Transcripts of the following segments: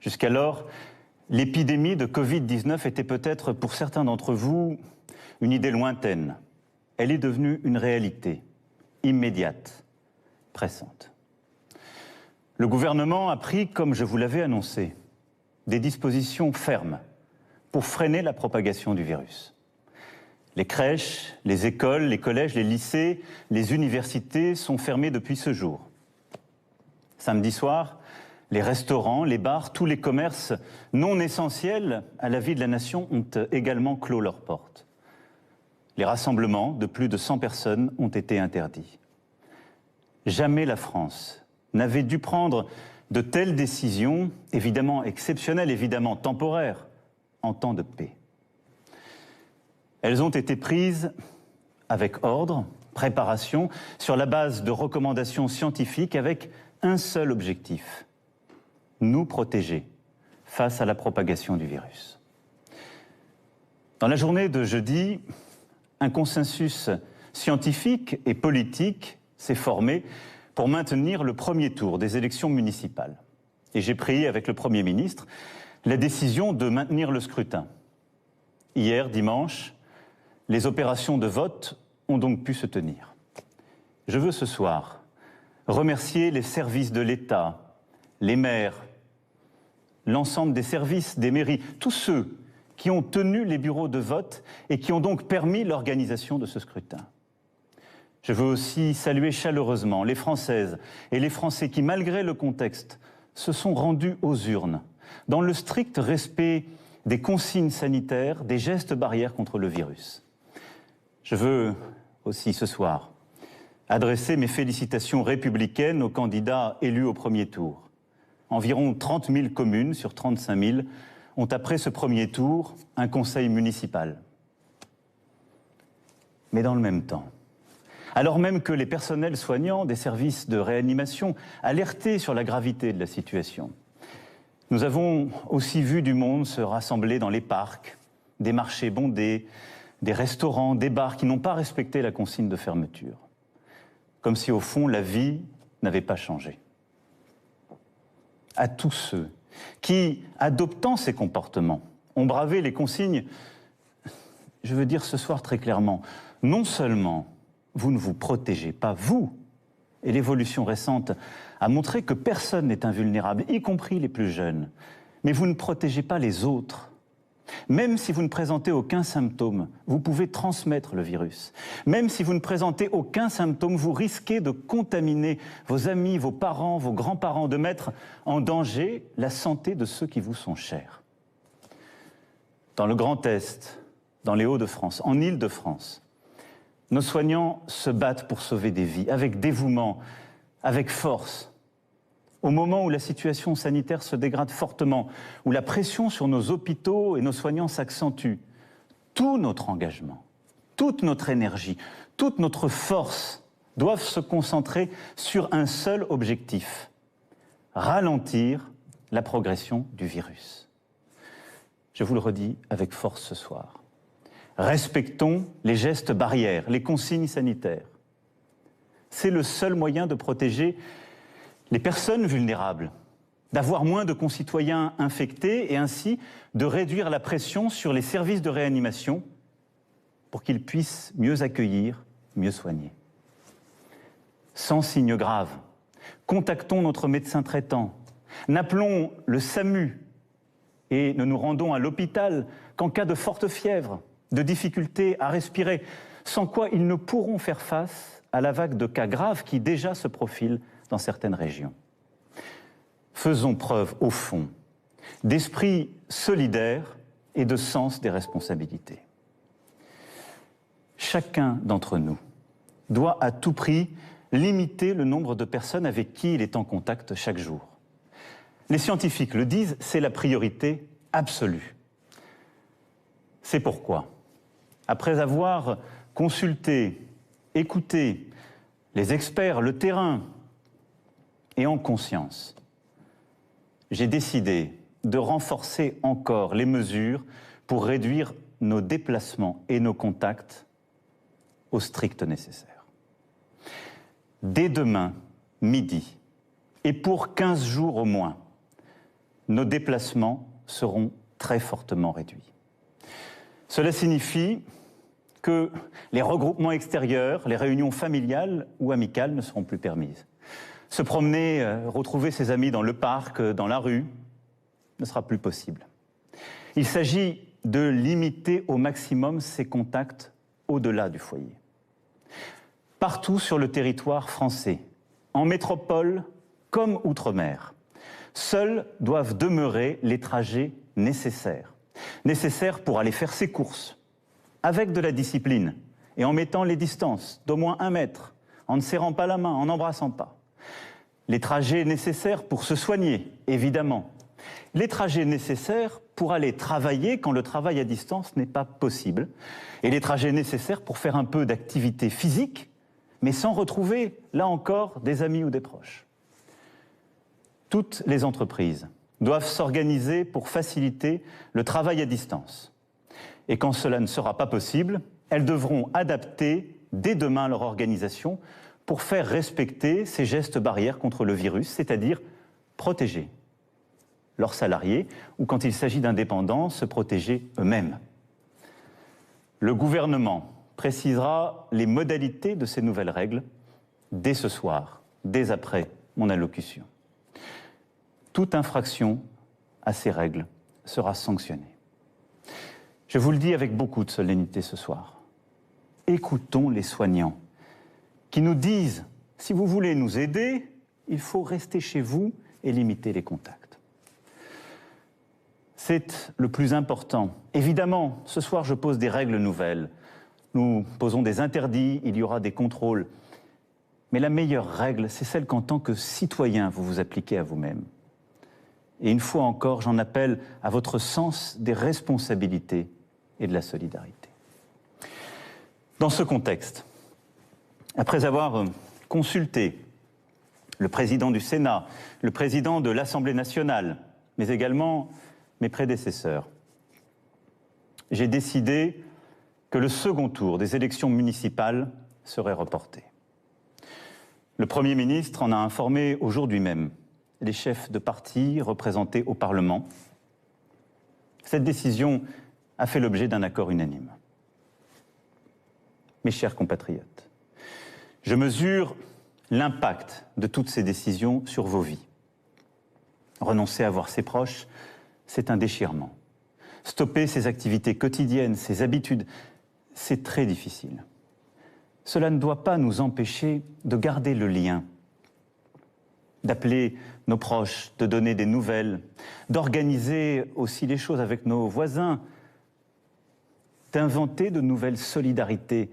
Jusqu'alors, l'épidémie de Covid-19 était peut-être pour certains d'entre vous une idée lointaine. Elle est devenue une réalité, immédiate, pressante. Le gouvernement a pris, comme je vous l'avais annoncé, des dispositions fermes pour freiner la propagation du virus. Les crèches, les écoles, les collèges, les lycées, les universités sont fermés depuis ce jour. Samedi soir, les restaurants, les bars, tous les commerces non essentiels à la vie de la nation ont également clos leurs portes. Les rassemblements de plus de 100 personnes ont été interdits. Jamais la France n'avait dû prendre de telles décisions, évidemment exceptionnelles, évidemment temporaires, en temps de paix. Elles ont été prises avec ordre, préparation, sur la base de recommandations scientifiques avec un seul objectif: nous protéger face à la propagation du virus. Dans la journée de jeudi, un consensus scientifique et politique s'est formé pour maintenir le premier tour des élections municipales. Et j'ai pris avec le Premier ministre la décision de maintenir le scrutin. Hier, dimanche, les opérations de vote ont donc pu se tenir. Je veux ce soir remercier les services de l'État, les maires, l'ensemble des services, des mairies, tous ceux qui ont tenu les bureaux de vote et qui ont donc permis l'organisation de ce scrutin. Je veux aussi saluer chaleureusement les Françaises et les Français qui, malgré le contexte, se sont rendus aux urnes, dans le strict respect des consignes sanitaires, des gestes barrières contre le virus. Je veux aussi ce soir adresser mes félicitations républicaines aux candidats élus au premier tour. Environ 30 000 communes sur 35 000 ont, après ce premier tour, un conseil municipal. Mais dans le même temps, alors même que les personnels soignants des services de réanimation alertaient sur la gravité de la situation, nous avons aussi vu du monde se rassembler dans les parcs, des marchés bondés, des restaurants, des bars qui n'ont pas respecté la consigne de fermeture. Comme si, au fond, la vie n'avait pas changé. À tous ceux qui, adoptant ces comportements, ont bravé les consignes, je veux dire ce soir très clairement, non seulement vous ne vous protégez pas, vous, et l'évolution récente a montré que personne n'est invulnérable, y compris les plus jeunes, mais vous ne protégez pas les autres. Même si vous ne présentez aucun symptôme, vous pouvez transmettre le virus. Même si vous ne présentez aucun symptôme, vous risquez de contaminer vos amis, vos parents, vos grands-parents, de mettre en danger la santé de ceux qui vous sont chers. Dans le Grand Est, dans les Hauts-de-France, en Île-de-France, nos soignants se battent pour sauver des vies, avec dévouement, avec force. Au moment où la situation sanitaire se dégrade fortement, où la pression sur nos hôpitaux et nos soignants s'accentue, tout notre engagement, toute notre énergie, toute notre force doivent se concentrer sur un seul objectif: ralentir la progression du virus. Je vous le redis avec force ce soir. Respectons les gestes barrières, les consignes sanitaires. C'est le seul moyen de protéger les personnes vulnérables, d'avoir moins de concitoyens infectés et ainsi de réduire la pression sur les services de réanimation pour qu'ils puissent mieux accueillir, mieux soigner. Sans signe grave, contactons notre médecin traitant, n'appelons le SAMU et ne nous rendons à l'hôpital qu'en cas de forte fièvre, de difficultés à respirer, sans quoi ils ne pourront faire face à la vague de cas graves qui déjà se profile dans certaines régions. Faisons preuve, au fond, d'esprit solidaire et de sens des responsabilités. Chacun d'entre nous doit à tout prix limiter le nombre de personnes avec qui il est en contact chaque jour. Les scientifiques le disent, c'est la priorité absolue. C'est pourquoi, après avoir consulté, écouté les experts, le terrain, et en conscience, j'ai décidé de renforcer encore les mesures pour réduire nos déplacements et nos contacts au strict nécessaire. Dès demain, midi, et pour 15 jours au moins, nos déplacements seront très fortement réduits. Cela signifie que les regroupements extérieurs, les réunions familiales ou amicales ne seront plus permises. Se promener, retrouver ses amis dans le parc, dans la rue, ne sera plus possible. Il s'agit de limiter au maximum ces contacts au-delà du foyer. Partout sur le territoire français, en métropole comme outre-mer, seuls doivent demeurer les trajets nécessaires. Nécessaires pour aller faire ses courses, avec de la discipline et en mettant les distances d'au moins 1 mètre, en ne serrant pas la main, en n'embrassant pas. Les trajets nécessaires pour se soigner, évidemment. Les trajets nécessaires pour aller travailler quand le travail à distance n'est pas possible. Et les trajets nécessaires pour faire un peu d'activité physique, mais sans retrouver, là encore, des amis ou des proches. Toutes les entreprises doivent s'organiser pour faciliter le travail à distance. Et quand cela ne sera pas possible, elles devront adapter dès demain leur organisation pour faire respecter ces gestes barrières contre le virus, c'est-à-dire protéger leurs salariés ou, quand il s'agit d'indépendants, se protéger eux-mêmes. Le gouvernement précisera les modalités de ces nouvelles règles dès ce soir, dès après mon allocution. Toute infraction à ces règles sera sanctionnée. Je vous le dis avec beaucoup de solennité ce soir. Écoutons les soignants qui nous disent, si vous voulez nous aider, il faut rester chez vous et limiter les contacts. C'est le plus important. Évidemment, ce soir, je pose des règles nouvelles. Nous posons des interdits, il y aura des contrôles. Mais la meilleure règle, c'est celle qu'en tant que citoyen, vous vous appliquez à vous-même. Et une fois encore, j'en appelle à votre sens des responsabilités et de la solidarité. Dans ce contexte, après avoir consulté le président du Sénat, le président de l'Assemblée nationale, mais également mes prédécesseurs, j'ai décidé que le second tour des élections municipales serait reporté. Le Premier ministre en a informé aujourd'hui même les chefs de parti représentés au Parlement. Cette décision a fait l'objet d'un accord unanime. Mes chers compatriotes, je mesure l'impact de toutes ces décisions sur vos vies. Renoncer à voir ses proches, c'est un déchirement. Stopper ses activités quotidiennes, ses habitudes, c'est très difficile. Cela ne doit pas nous empêcher de garder le lien, d'appeler nos proches, de donner des nouvelles, d'organiser aussi les choses avec nos voisins, d'inventer de nouvelles solidarités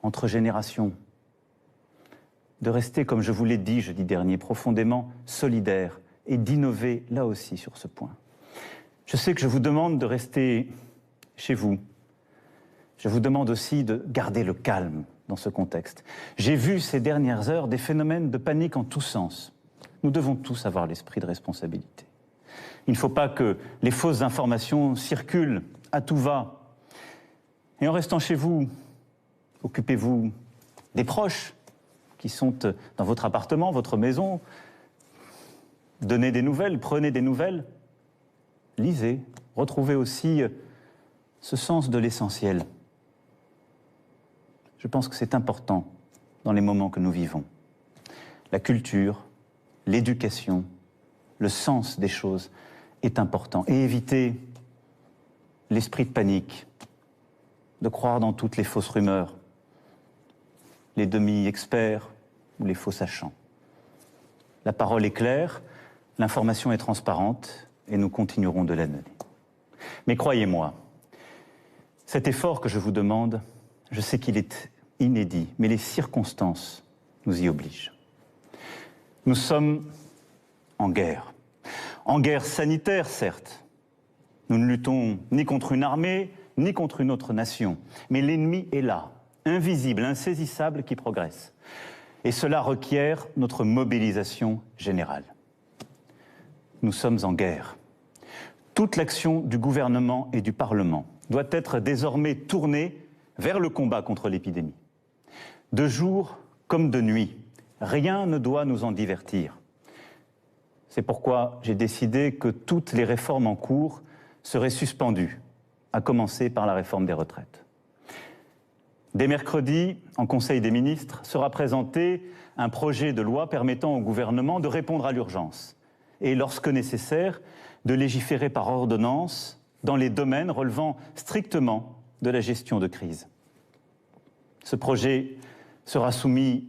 entre générations, de rester, comme je vous l'ai dit jeudi dernier, profondément solidaires et d'innover là aussi sur ce point. Je sais que je vous demande de rester chez vous. Je vous demande aussi de garder le calme dans ce contexte. J'ai vu ces dernières heures des phénomènes de panique en tous sens. Nous devons tous avoir l'esprit de responsabilité. Il ne faut pas que les fausses informations circulent à tout va. Et en restant chez vous, occupez-vous des proches qui sont dans votre appartement, votre maison. Donnez des nouvelles, prenez des nouvelles. Lisez, retrouvez aussi ce sens de l'essentiel. Je pense que c'est important dans les moments que nous vivons. La culture, l'éducation, le sens des choses est important. Et éviter l'esprit de panique, de croire dans toutes les fausses rumeurs, les demi-experts ou les faux sachants. La parole est claire, l'information est transparente et nous continuerons de la donner. Mais croyez-moi, cet effort que je vous demande, je sais qu'il est inédit, mais les circonstances nous y obligent. Nous sommes en guerre sanitaire, certes. Nous ne luttons ni contre une armée, ni contre une autre nation. Mais l'ennemi est là, invisible, insaisissable, qui progresse. Et cela requiert notre mobilisation générale. Nous sommes en guerre. Toute l'action du gouvernement et du Parlement doit être désormais tournée vers le combat contre l'épidémie. De jour comme de nuit, rien ne doit nous en divertir. C'est pourquoi j'ai décidé que toutes les réformes en cours seraient suspendues, à commencer par la réforme des retraites. Dès mercredi, en Conseil des ministres, sera présenté un projet de loi permettant au gouvernement de répondre à l'urgence et, lorsque nécessaire, de légiférer par ordonnance dans les domaines relevant strictement de la gestion de crise. Ce projet sera soumis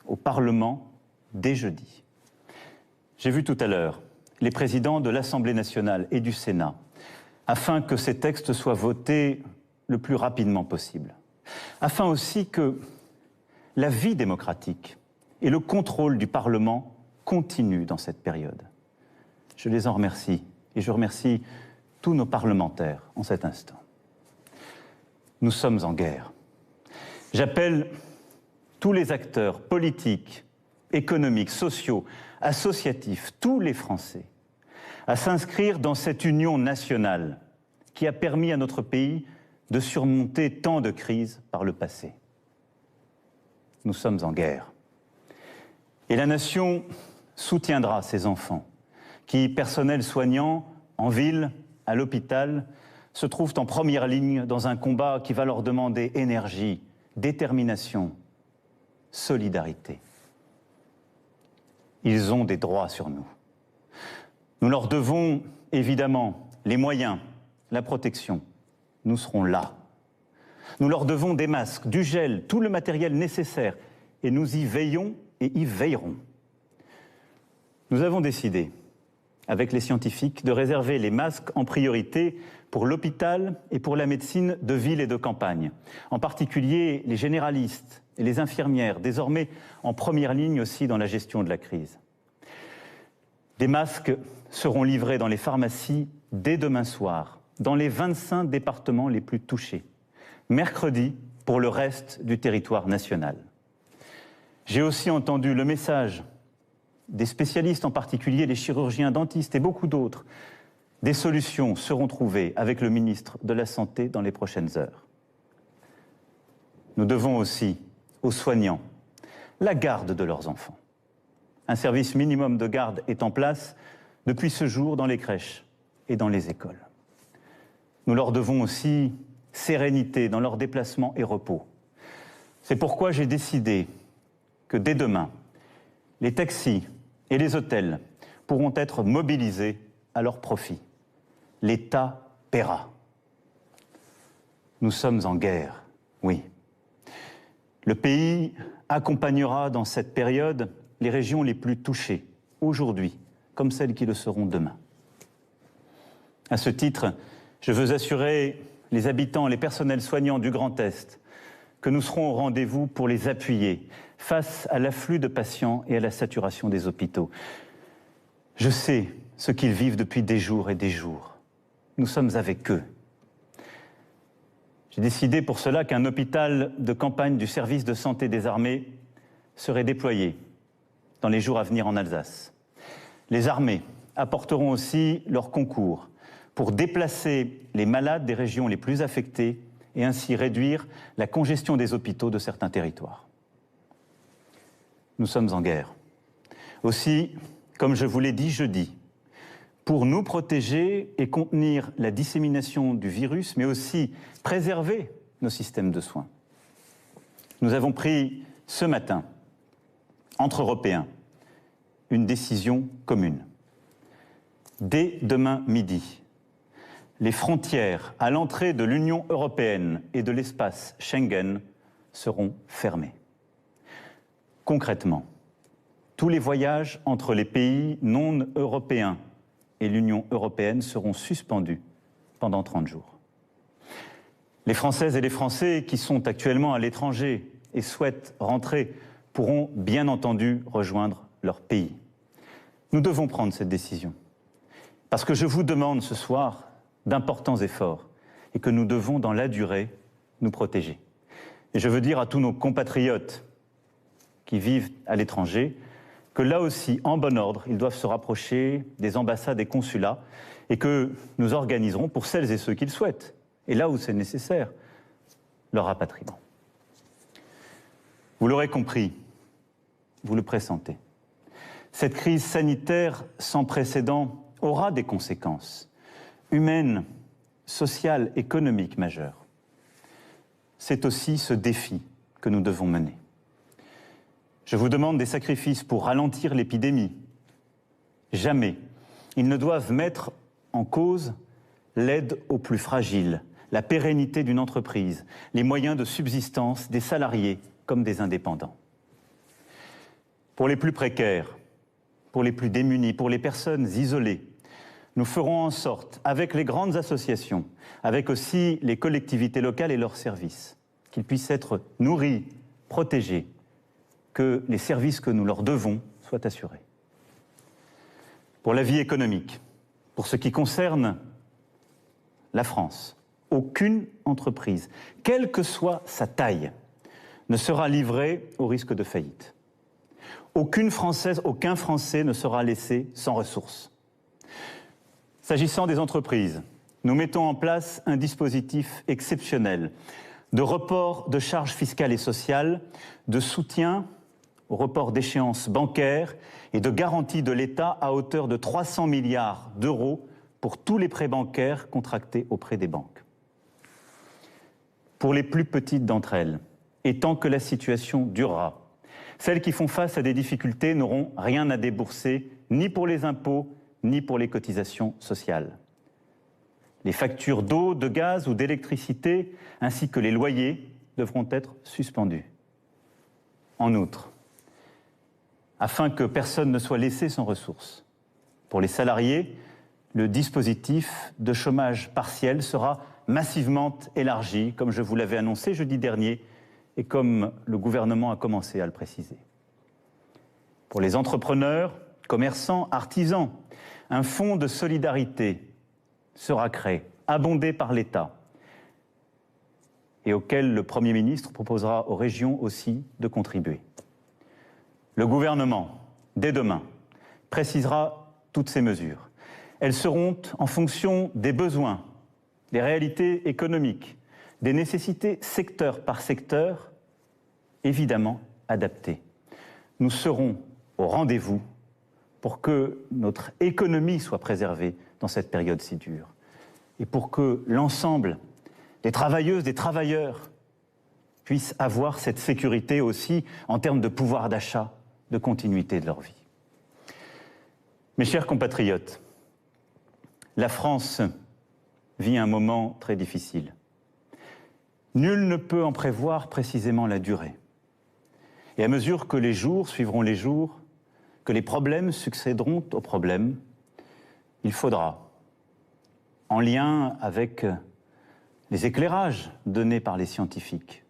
au Parlement dès jeudi. J'ai vu tout à l'heure les présidents de l'Assemblée nationale et du Sénat afin que ces textes soient votés le plus rapidement possible, afin aussi que la vie démocratique et le contrôle du Parlement continuent dans cette période. Je les en remercie et je remercie tous nos parlementaires en cet instant. Nous sommes en guerre. J'appelle tous les acteurs politiques, économiques, sociaux, associatifs, tous les Français, à s'inscrire dans cette union nationale qui a permis à notre pays de surmonter tant de crises par le passé. Nous sommes en guerre. Et la nation soutiendra ses enfants qui, personnel soignant, en ville, à l'hôpital, se trouvent en première ligne dans un combat qui va leur demander énergie, détermination, solidarité. Ils ont des droits sur nous. Nous leur devons évidemment les moyens, la protection. Nous serons là. Nous leur devons des masques, du gel, tout le matériel nécessaire. Et nous y veillons et y veillerons. Nous avons décidé, avec les scientifiques, de réserver les masques en priorité pour l'hôpital et pour la médecine de ville et de campagne. En particulier les généralistes et les infirmières, désormais en première ligne aussi dans la gestion de la crise. Des masques seront livrés dans les pharmacies dès demain soir, dans les 25 départements les plus touchés. Mercredi, pour le reste du territoire national. J'ai aussi entendu le message des spécialistes, en particulier les chirurgiens dentistes et beaucoup d'autres. Des solutions seront trouvées avec le ministre de la Santé dans les prochaines heures. Nous devons aussi aux soignants la garde de leurs enfants. Un service minimum de garde est en place depuis ce jour dans les crèches et dans les écoles. Nous leur devons aussi sérénité dans leurs déplacements et repos. C'est pourquoi j'ai décidé que dès demain, les taxis et les hôtels pourront être mobilisés à leur profit. L'État paiera. Nous sommes en guerre, oui. Le pays accompagnera dans cette période les régions les plus touchées, aujourd'hui, comme celles qui le seront demain. À ce titre, je veux assurer les habitants, les personnels soignants du Grand Est que nous serons au rendez-vous pour les appuyer face à l'afflux de patients et à la saturation des hôpitaux. Je sais ce qu'ils vivent depuis des jours et des jours. Nous sommes avec eux. J'ai décidé pour cela qu'un hôpital de campagne du service de santé des armées serait déployé dans les jours à venir en Alsace. Les armées apporteront aussi leur concours pour déplacer les malades des régions les plus affectées et ainsi réduire la congestion des hôpitaux de certains territoires. Nous sommes en guerre. Aussi, comme je vous l'ai dit jeudi, pour nous protéger et contenir la dissémination du virus, mais aussi préserver nos systèmes de soins. Nous avons pris ce matin, entre Européens, une décision commune. Dès demain midi, les frontières à l'entrée de l'Union européenne et de l'espace Schengen seront fermées. Concrètement, tous les voyages entre les pays non européens et l'Union européenne seront suspendus pendant 30 jours. Les Françaises et les Français qui sont actuellement à l'étranger et souhaitent rentrer pourront bien entendu rejoindre leur pays. Nous devons prendre cette décision parce que je vous demande ce soir d'importants efforts et que nous devons dans la durée nous protéger. Et je veux dire à tous nos compatriotes qui vivent à l'étranger que là aussi, en bon ordre, ils doivent se rapprocher des ambassades et consulats et que nous organiserons, pour celles et ceux qui le souhaitent, et là où c'est nécessaire, leur rapatriement. Vous l'aurez compris, vous le pressentez. Cette crise sanitaire sans précédent aura des conséquences humaines, sociales, économiques majeures. C'est aussi ce défi que nous devons mener. Je vous demande des sacrifices pour ralentir l'épidémie. Jamais ils ne doivent mettre en cause l'aide aux plus fragiles, la pérennité d'une entreprise, les moyens de subsistance des salariés comme des indépendants. Pour les plus précaires, pour les plus démunis, pour les personnes isolées, nous ferons en sorte, avec les grandes associations, avec aussi les collectivités locales et leurs services, qu'ils puissent être nourris, protégés, que les services que nous leur devons soient assurés. Pour la vie économique, pour ce qui concerne la France, aucune entreprise, quelle que soit sa taille, ne sera livrée au risque de faillite. Aucune Française, aucun Français ne sera laissé sans ressources. S'agissant des entreprises, nous mettons en place un dispositif exceptionnel de report de charges fiscales et sociales, de soutien au report d'échéances bancaires et de garantie de l'État à hauteur de 300 milliards d'euros pour tous les prêts bancaires contractés auprès des banques. Pour les plus petites d'entre elles, et tant que la situation durera, celles qui font face à des difficultés n'auront rien à débourser, ni pour les impôts, ni pour les cotisations sociales. Les factures d'eau, de gaz ou d'électricité, ainsi que les loyers, devront être suspendus. En outre, afin que personne ne soit laissé sans ressources, pour les salariés, le dispositif de chômage partiel sera massivement élargi, comme je vous l'avais annoncé jeudi dernier, et comme le gouvernement a commencé à le préciser. Pour les entrepreneurs, commerçants, artisans, un fonds de solidarité sera créé, abondé par l'État, et auquel le Premier ministre proposera aux régions aussi de contribuer. Le gouvernement, dès demain, précisera toutes ces mesures. Elles seront en fonction des besoins, des réalités économiques, des nécessités secteur par secteur, évidemment adaptées. Nous serons au rendez-vous pour que notre économie soit préservée dans cette période si dure et pour que l'ensemble des travailleuses, des travailleurs puissent avoir cette sécurité aussi en termes de pouvoir d'achat, de continuité de leur vie. Mes chers compatriotes, la France vit un moment très difficile. Nul ne peut en prévoir précisément la durée. Et à mesure que les jours suivront les jours, que les problèmes succéderont aux problèmes, il faudra, en lien avec les éclairages donnés par les scientifiques,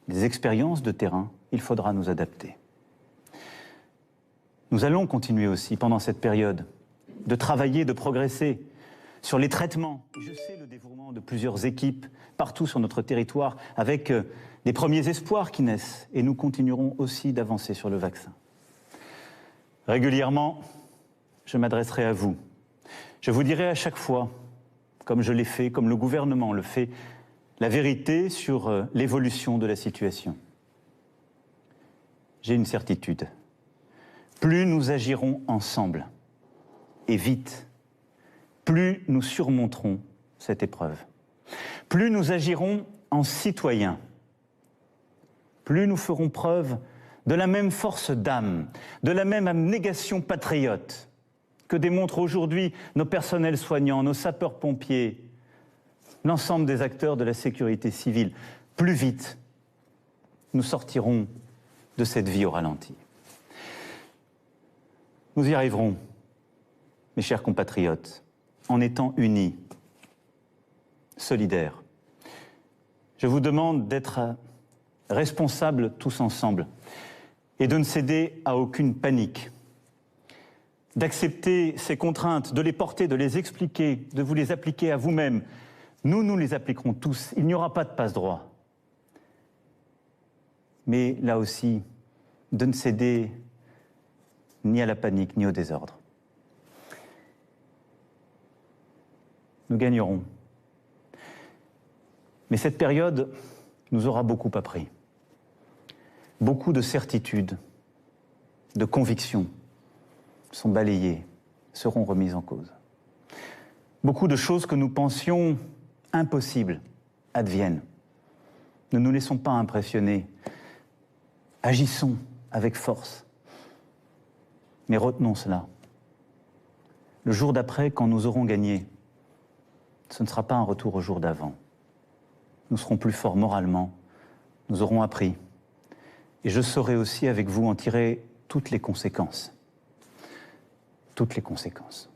les expériences de terrain, il faudra nous adapter. Nous allons continuer aussi, pendant cette période, de travailler, de progresser sur les traitements. Je sais le dévouement de plusieurs équipes partout sur notre territoire, avec des premiers espoirs qui naissent, et nous continuerons aussi d'avancer sur le vaccin. Régulièrement, je m'adresserai à vous. Je vous dirai à chaque fois, comme je l'ai fait, comme le gouvernement le fait, la vérité sur l'évolution de la situation. J'ai une certitude. Plus nous agirons ensemble, et vite, plus nous surmonterons cette épreuve. Plus nous agirons en citoyens, plus nous ferons preuve de la même force d'âme, de la même abnégation patriote que démontrent aujourd'hui nos personnels soignants, nos sapeurs-pompiers, l'ensemble des acteurs de la sécurité civile. Plus vite, nous sortirons de cette vie au ralenti. Nous y arriverons, mes chers compatriotes, en étant unis, solidaires. Je vous demande d'être responsables tous ensemble et de ne céder à aucune panique, d'accepter ces contraintes, de les porter, de les expliquer, de vous les appliquer à vous-même. Nous les appliquerons tous. Il n'y aura pas de passe-droit. Mais là aussi, de ne céder ni à la panique, ni au désordre. Nous gagnerons. Mais cette période nous aura beaucoup appris. Beaucoup de certitudes, de convictions, sont balayées, seront remises en cause. Beaucoup de choses que nous pensions impossibles adviennent. Ne nous laissons pas impressionner. Agissons avec force. Mais retenons cela. Le jour d'après, quand nous aurons gagné, ce ne sera pas un retour au jour d'avant. Nous serons plus forts moralement, nous aurons appris. Et je saurai aussi avec vous en tirer toutes les conséquences. Toutes les conséquences.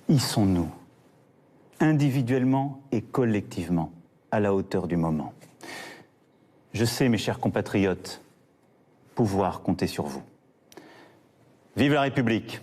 Y sont-nous, individuellement et collectivement, à la hauteur du moment? Je sais, mes chers compatriotes, pouvoir compter sur vous. Vive la République!